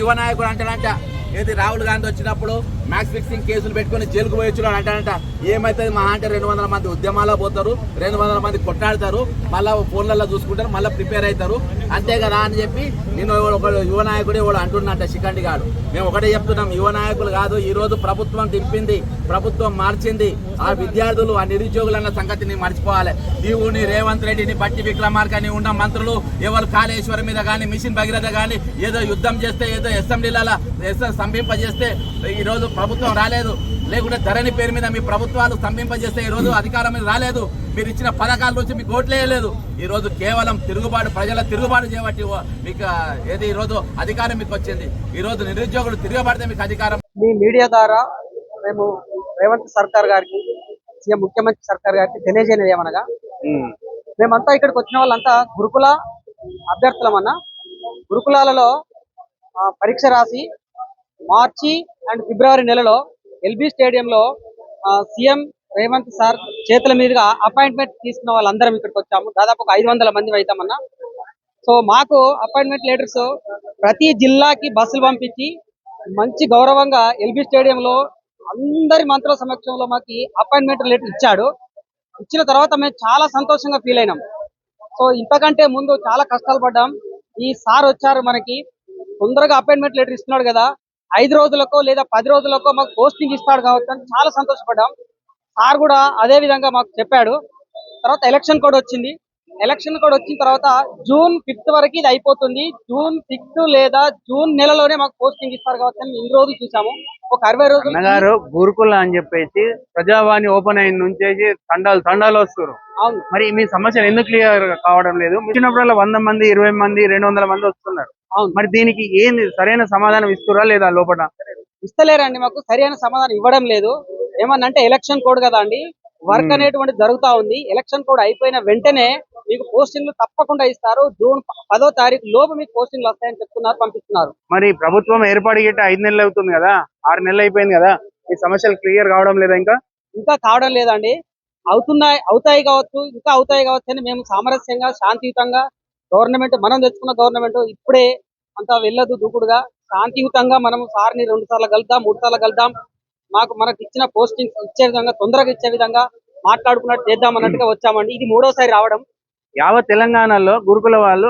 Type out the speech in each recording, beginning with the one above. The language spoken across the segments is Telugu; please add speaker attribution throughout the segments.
Speaker 1: యువ నాయకుడు అంటాడంట ఏది రాహుల్ గాంధీ వచ్చినప్పుడు మ్యాచ్ ఫిక్సింగ్ కేసులు పెట్టుకుని జైలుకు పోయొచ్చున్నాడు అంటాడంట. ఏమైతుంది మహా అంటే 200 మంది ఉద్యమాల్లో పోతారు, 200 మంది కొట్టాడతారు, మళ్ళీ ఫోన్లలో చూసుకుంటారు, మళ్ళీ ప్రిపేర్ అవుతారు అంతే కదా అని చెప్పి నేను ఒక యువ నాయకుడే వాడు అంటున్నట్ట శిఖండి గారు. మేము ఒకటే చెప్తున్నాం, యువ నాయకులు కాదు, ఈ రోజు ప్రభుత్వం తిప్పింది, ప్రభుత్వం మార్చింది. ఆ విద్యార్థులు ఆ నిరుద్యోగులన్న సంగతిని మర్చిపోవాలి. దేవుని రేవంత్ రెడ్డిని బట్టి విక్రమార్కని ఉన్న మంత్రులు ఎవరు కాళేశ్వరం మీద కానీ మిషన్ భగీరథ కానీ ఏదో యుద్ధం చేస్తే ఏదో అసెంబ్లీలలో స్తంభింపజేస్తే ఈ రోజు ప్రభుత్వం రాలేదు, లేకుంటే ధరణి పేరు మీద మీ ప్రభుత్వాలు స్తంభింపజేస్తే ఈ రోజు అధికారం మీద రాలేదు. మీరు ఇచ్చిన పథకాల నుంచి మీకు ఓట్లేయలేదు. ఈ రోజు కేవలం తిరుగుబాటు, ప్రజల తిరుగుబాటు చేయబట్టి మీకు ఏది ఈ రోజు అధికారం మీకు వచ్చింది. ఈ రోజు నిరుద్యోగులు తిరగబడితే మీకు అధికారం.
Speaker 2: మీ మీడియా ద్వారా మేము రేవంత్ సర్కార్ గారికి, సీఎం ముఖ్యమంత్రి సర్కార్ గారికి తెలియజేయలేదు ఏమనగా, మేమంతా ఇక్కడికి వచ్చిన వాళ్ళంతా గురుకుల అభ్యర్థులమన్నా. గురుకులాలలో పరీక్ష రాసి మార్చి అండ్ ఫిబ్రవరి నెలలో ఎల్బీ స్టేడియంలో సీఎం రేవంత్ సార్ చేతుల మీదుగా అపాయింట్మెంట్ తీసుకున్న వాళ్ళందరం ఇక్కడికి వచ్చాము. దాదాపు ఒక 500 మంది అవుతామన్నా. సో మాకు అపాయింట్మెంట్ లెటర్స్ ప్రతి జిల్లాకి బస్సులు పంపించి మంచి గౌరవంగా ఎల్బీ స్టేడియంలో అందరి మంత్రుల సమక్షంలో మాకు అపాయింట్మెంట్ లెటర్ ఇచ్చాడు. ఇచ్చిన తర్వాత మేము చాలా సంతోషంగా ఫీల్ అయినాం. సో ఇంతకంటే ముందు చాలా కష్టాలు పడ్డాం. ఈ సార్ వచ్చారు, మనకి తొందరగా అపాయింట్మెంట్ లెటర్ ఇస్తున్నాడు కదా, 5 రోజులకో లేదా 10 రోజులకో మాకు పోస్టింగ్ ఇస్తాడు కాబట్టి అని చాలా సంతోషపడ్డాం. సార్ కూడా అదే విధంగా మాకు చెప్పాడు. తర్వాత ఎలక్షన్ కోడ్ వచ్చింది. ఎలక్షన్ కోడ్ వచ్చిన తర్వాత జూన్ 5 వరకు ఇది అయిపోతుంది. జూన్ 6 లేదా జూన్ నెలలోనే మాకు పోస్టింగ్ ఇస్తారు కాబట్టి ఇన్ని రోజులు చూసాము. ఒక 60 రోజులు
Speaker 3: గురుకుల అని చెప్పేసి ప్రజావాణి ఓపెన్ అయిన నుంచి తండాలు వస్తారు. మరి మీ సమస్యలు ఎందుకు క్లియర్ కావడం లేదు? వచ్చినప్పుడల్లా 100 మంది 20 మంది 200 మంది వస్తున్నారు. మరి దీనికి ఏంది సరైన సమాధానం ఇస్తురా లేదా? లోపల
Speaker 2: ఇస్తలేరండి, మాకు సరైన సమాధానం ఇవ్వడం లేదు. ఏమన్నంటే ఎలక్షన్ కోడ్ కదా అండి, వర్క్ అనేటువంటి జరుగుతా ఉంది. ఎలక్షన్ కోడ్ అయిపోయిన వెంటనే మీకు పోస్టింగ్లు తప్పకుండా ఇస్తారు. జూన్ 10వ తారీఖు లోపు మీకు పోస్టింగ్లు వస్తాయని చెప్తున్నారు, పంపిస్తున్నారు.
Speaker 3: మరి ప్రభుత్వం ఏర్పాటు గిట్ట 5 నెలలు అవుతుంది కదా, 6 నెలలు అయిపోయింది కదా, ఈ సమస్యలు క్లియర్ కావడం లేదా?
Speaker 2: ఇంకా కావడం లేదండి. అవుతాయి కావచ్చు, ఇంకా అవుతాయి కావచ్చు అని మేము సామరస్యంగా శాంతియుతంగా గవర్నమెంట్, మనం తెచ్చుకున్న గవర్నమెంట్ ఇప్పుడే అంతా వెళ్ళదు, దూకుడుగా శాంతియుతంగా మనం సార్ని 2 సార్లు కలుద్దాం, 3 సార్లు కలుద్దాం, మనకు ఇచ్చిన పోస్టింగ్ ఇచ్చే విధంగా, తొందరగా ఇచ్చే విధంగా మాట్లాడుకున్నట్టు చేద్దాం అన్నట్టుగా వచ్చామండి. ఇది 3వసారి రావడం.
Speaker 3: యావత్ తెలంగాణలో గురుకుల వాళ్ళు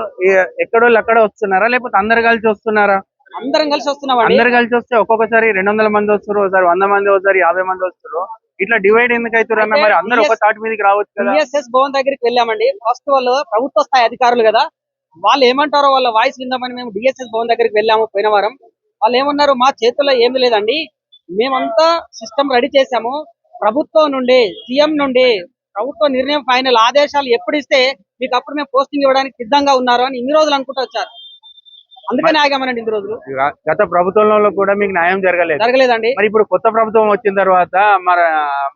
Speaker 3: ఎక్కడోళ్ళు అక్కడ వస్తున్నారా, లేకపోతే అందరు కలిసి వస్తున్నారా?
Speaker 2: అందరం కలిసి వస్తున్నాం.
Speaker 3: అందరు కలిసి వస్తే ఒక్కొక్కసారి 200 మంది వస్తారు, ఒకసారి 100 మంది వస్తారు, 50 మంది వస్తారు. ఇట్లా డివైడ్ ఎందుకు అవుతారన్న? మరి అందరూ ఒక తాటి మీదకి రావచ్చు కదా.
Speaker 2: బిఎస్ఎస్ భవన్ దగ్గరికి వెళ్ళామండి. ఫస్ట్ వాళ్ళు ప్రభుత్వ స్థాయి అధికారులు కదా, వాళ్ళు ఏమంటారో వాళ్ళ వాయిస్ విందామని మేము డిఎస్ఎస్ భవన్ దగ్గరికి వెళ్ళాము పోయిన వారం. వాళ్ళు ఏమన్నారు, మా చేతుల్లో ఏమి లేదండి, మేమంతా సిస్టమ్ రెడీ చేశాము, ప్రభుత్వం నుండి, సీఎం నుండి ప్రభుత్వ నిర్ణయం, ఫైనల్ ఆదేశాలు ఎప్పుడు ఇస్తే మీకు అప్పుడు మేము పోస్టింగ్ ఇవ్వడానికి సిద్ధంగా ఉన్నారు అని ఇన్ని రోజులు అనుకుంటూ వచ్చారు. అందుకని ఆగామనండి ఇన్ని రోజులు.
Speaker 3: గత ప్రభుత్వంలో కూడా మీకు న్యాయం
Speaker 2: జరగలేదండి.
Speaker 3: మరి ఇప్పుడు కొత్త ప్రభుత్వం వచ్చిన తర్వాత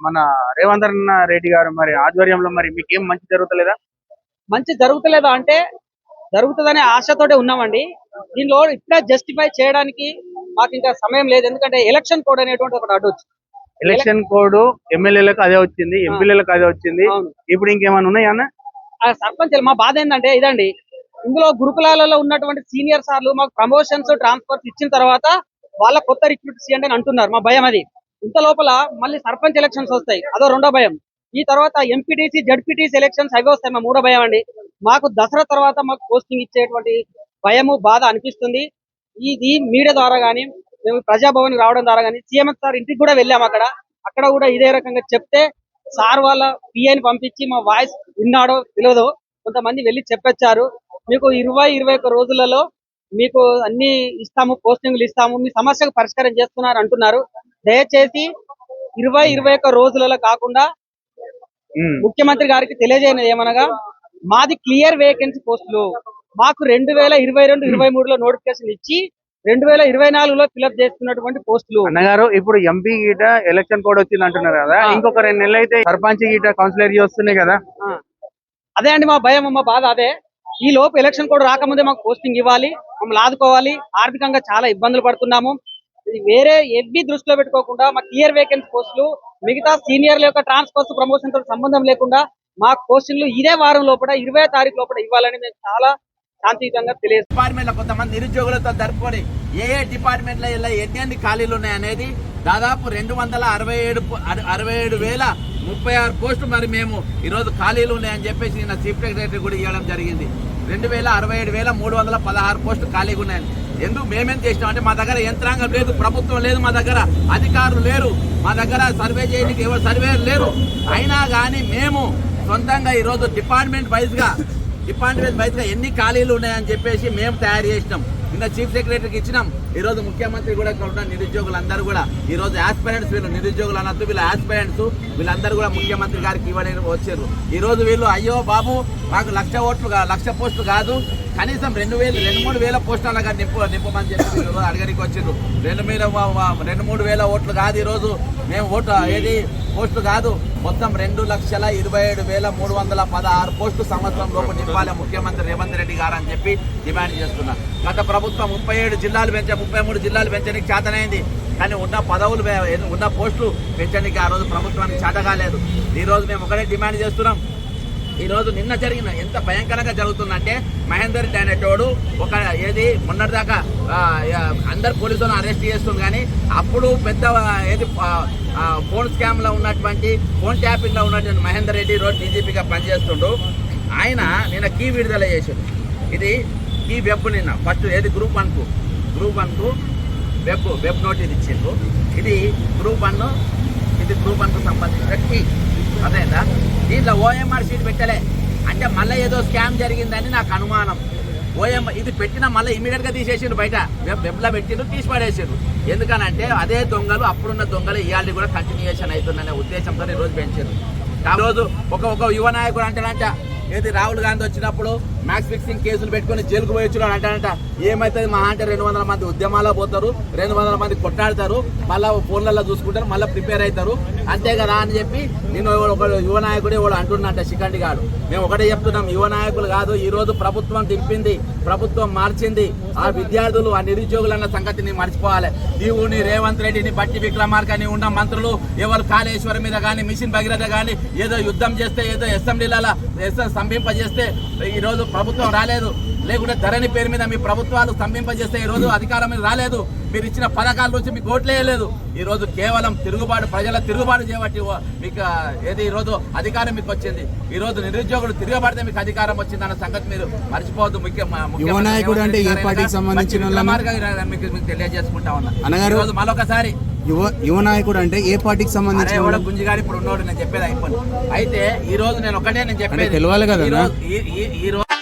Speaker 3: మన రేవంత్ రెడ్డి గారు మరి ఆధ్వర్యంలో మరి మీకు ఏం మంచి జరుగుతలేదా?
Speaker 2: మంచి జరుగుతలేదా అంటే జరుగుతుందనే ఆశతోటే ఉన్నామండి. దీనిలో ఇప్పుడే జస్టిఫై చేయడానికి మాకు ఇంకా సమయం లేదు. ఎందుకంటే ఎలక్షన్ కోడ్ అనేటువంటి ఒకటి అడ్డు వచ్చింది.
Speaker 3: ఎలక్షన్ కోడ్ ఎమ్మెల్యేలకు అదే వచ్చింది, ఎంపీలకు అదే వచ్చింది. ఇప్పుడు ఇంకేమైనా ఉన్నాయన్న?
Speaker 2: సర్పంచ్ మా బాధ ఏంటంటే ఇదండి, ఇందులో గురుకులాలలో ఉన్నటువంటి సీనియర్ సార్లు మాకు ప్రమోషన్స్, ట్రాన్స్ఫర్స్ ఇచ్చిన తర్వాత వాళ్ళ కొత్త రిక్రూట్స్ చేయండి అని అంటున్నారు. మా భయం అది. ఇంత లోపల మళ్ళీ సర్పంచ్ ఎలక్షన్స్ వస్తాయి, అదో 2వ భయం. ఈ తర్వాత ఎంపీటీసీ, జడ్పీటీసీ ఎలక్షన్స్ అవి వస్తాయి, మా 3వ భయం అండి. మాకు దసరా తర్వాత మాకు పోస్టింగ్ ఇచ్చేటువంటి భయము, బాధ అనిపిస్తుంది. ఇది మీడియా ద్వారా కానీ, మేము ప్రజాభవన్ రావడం ద్వారా కానీ, సీఎం సార్ ఇంటికి కూడా వెళ్ళాము. అక్కడ కూడా ఇదే రకంగా చెప్తే సార్ వాళ్ళ పిఐని పంపించి మా వాయిస్ విన్నాడో తెలియదు, కొంతమంది వెళ్ళి చెప్పొచ్చారు, మీకు 20-21 రోజులలో మీకు అన్ని ఇస్తాము, పోస్టింగ్లు ఇస్తాము, మీ సమస్యకు పరిష్కారం చేస్తున్నారు అంటున్నారు. దయచేసి 20-21 రోజులలో కాకుండా ముఖ్యమంత్రి గారికి తెలియజేయనది ఏమనగా, మాది క్లియర్ వేకెన్సీ పోస్టులు. మాకు 2022-23లో నోటిఫికేషన్ ఇచ్చి 2024లో ఫిల్అప్ చేస్తున్నటువంటి పోస్టులు.
Speaker 3: అన్నగారు ఇప్పుడు ఎంపీ గీట ఎలక్షన్ కోడ్ వచ్చింది అంటున్నారు కదా, ఇంకొక 2 నెలలు అయితే సర్పంచ్ గీట కౌన్సిలర్ వస్తున్నాయి కదా.
Speaker 2: అదే అండి మా భయం, మా బాధ అదే. ఈ లోపు ఎలక్షన్ కోడ్ రాకముందే మాకు పోస్టింగ్ ఇవ్వాలి, మమ్మల్ని ఆదుకోవాలి. ఆర్థికంగా చాలా ఇబ్బందులు పడుతున్నాము. వేరే ఎవ్వి దృష్టిలో పెట్టుకోకుండా మా క్లియర్ వేకెన్సీ పోస్టులు, మిగతా సీనియర్ల యొక్క ట్రాన్స్ఫర్స్, ప్రమోషన్ తో సంబంధం లేకుండా మా పోస్టింగ్లు ఇదే వారం లోపల 20వ తారీఖు లోపల ఇవ్వాలని మేము చాలా శాంతియుతంగా తెలియజేస్తారు.
Speaker 1: డిపార్ట్మెంట్ లో కొంతమంది నిరుద్యోగులతో జరుపుకొని ఏ డిపార్ట్మెంట్ లో ఇలా ఎన్ని ఖాళీలు ఉన్నాయనేది దాదాపు 267,036 పోస్టులు మరి మేము ఈరోజు ఖాళీలు ఉన్నాయని చెప్పేసి నిన్న చీఫ్ సెక్రటరీ కూడా ఇవ్వడం జరిగింది. 2,67,316 పోస్టులు ఖాళీగా ఉన్నాయని. ఎందుకు మేమేం చేసినాం అంటే మా దగ్గర యంత్రాంగం లేదు, ప్రభుత్వం లేదు, మా దగ్గర అధికారులు లేరు, మా దగ్గర సర్వే చేయడానికి ఎవరు సర్వేయర్ లేరు. అయినా కానీ మేము సొంతంగా ఈరోజు డిపార్ట్మెంట్ వైజ్ గా ఎన్ని ఖాళీలు ఉన్నాయని చెప్పేసి మేము తయారు చేసినాం. నిన్న చీఫ్ సెక్రటరీకి ఇచ్చినాం. ఈరోజు ముఖ్యమంత్రి కూడా ఇక్కడ ఉన్న నిరుద్యోగులందరూ కూడా ఈరోజు ఆస్పిరెంట్స్, వీళ్ళు నిరుద్యోగులు అనొద్దు, వీళ్ళు ఆస్పిరెంట్స్, వీళ్ళందరూ కూడా ముఖ్యమంత్రి గారికి ఇవ్వడానికి వచ్చారు. ఈరోజు వీళ్ళు అయ్యో బాబు మాకు 1,00,000 పోస్టులు కాదు, కనీసం 2,000-3,000 పోస్టులుగా నింపమని చెప్పి అడగడానికి వచ్చారు. 2,000-3,000 ఓట్లు కాదు ఈరోజు మేము పోస్టు కాదు, మొత్తం 2,27,316 పోస్టు సంవత్సరం లోపు నింపాలి ముఖ్యమంత్రి రేవంత్ రెడ్డి గారు అని చెప్పి డిమాండ్ చేస్తున్నారు. గత ప్రభుత్వం 37 జిల్లాలు 33 జిల్లాలు పెంచడానికి చేతనైంది, కానీ ఉన్న పదవులు ఉన్న పోస్టులు పెంచడానికి ఆ రోజు ప్రభుత్వానికి చేత కాలేదు. ఈ రోజు మేము ఒకటే డిమాండ్ చేస్తున్నాం. ఈ రోజు నిన్న జరిగిన ఎంత భయంకరంగా జరుగుతుందంటే మహేందర్ రెడ్డి అనేటోడు మొన్నటిదాకా అందరు పోలీసులను అరెస్ట్ చేస్తుంది, కానీ అప్పుడు పెద్ద ఫోన్ స్కామ్ లో ఉన్నటువంటి ఫోన్ ట్యాపింగ్ లో ఉన్నటువంటి మహేందర్ రెడ్డి రోజు డీజీపీగా పనిచేస్తుండు. ఆయన నిన్న కీ విడుదల చేశాడు. ఇది కీ వెబ్ నిన్న ఫస్ట్ గ్రూప్ 1కు వెబ్ నోటీస్ ఇచ్చిండ్రు. ఇది గ్రూప్ 1 కు సంబంధించిన కీ. అదేందా దీంట్లో ఓఎంఆర్ షీట్ పెట్టలే అంటే మళ్ళీ ఏదో స్కామ్ జరిగిందని నాకు అనుమానం. ఇది పెట్టినా మళ్ళీ ఇమీడియట్ గా తీసేసిండు, బయట వెబ్లో పెట్టిండు, తీసి పడేసిండు. ఎందుకనంటే అదే దొంగలు, అప్పుడున్న దొంగలు ఇవాళ కూడా కంటిన్యూషన్ అవుతుందనే ఉద్దేశంతో ఈ రోజు పెంచారు. ఆ రోజు ఒక యువ నాయకుడు అంటాడంట, రాహుల్ గాంధీ వచ్చినప్పుడు మ్యాచ్ ఫిక్సింగ్ కేసులు పెట్టుకుని జైలుకు పోయొచ్చున్నాడు అంటాడంట. ఏమైతుంది మహా అంటే 200 మంది ఉద్యమాల్లో పోతారు, 200 మంది కొట్టాడతారు, మళ్ళీ ఫోన్లలో చూసుకుంటారు, మళ్ళీ ప్రిపేర్ అవుతారు, అంతే కదా అని చెప్పి నేను ఒక యువ నాయకుడే వాడు అంటున్నట్ట శిఖండి గాడు. మేము ఒకటే చెప్తున్నాం, యువ నాయకులు కాదు, ఈ రోజు ప్రభుత్వం దింపింది, ప్రభుత్వం మార్చింది. ఆ విద్యార్థులు, ఆ నిరుద్యోగులన్న సంగతిని మర్చిపోవాలి. దేవుని రేవంత్ రెడ్డిని, బట్టి విక్రమార్కని ఉన్న మంత్రులు ఎవరు కాళేశ్వరం మీద కానీ, మిషన్ భగీరథ కానీ ఏదో యుద్ధం చేస్తే, ఏదో అసెంబ్లీలలో స్తంభింపజేస్తే ఈరోజు ప్రభుత్వం రాలేదు. లేకుంటే ధరణి పేరు మీద మీ ప్రభుత్వాలు స్తంభింపజేస్తే ఈరోజు అధికారం మీద రాలేదు. మీరు ఇచ్చిన పథకాల నుంచి మీకు ఓట్లేయలేదు. ఈరోజు కేవలం ప్రజల తిరుగుబాటు చేయబట్టి మీకు ఈరోజు అధికారం మీకు వచ్చింది. ఈరోజు నిరుద్యోగులు తిరగబడితే మీకు అధికారం వచ్చింది అన్న సంగతి మీరు మర్చిపోవద్దు. మీకు తెలియజేసుకుంటా ఉన్నా. ఈరోజు మరొకసారి
Speaker 4: యువ నాయకుడు అంటే ఏ పార్టీకి సంబంధించి
Speaker 1: గుంజిగాడి ఇప్పుడు ఉన్నోడు నేను చెప్పేది అయిపోయింది. అయితే ఈ రోజు నేను చెప్పేది
Speaker 4: తెలియాలి కదా.
Speaker 1: ఈ రోజు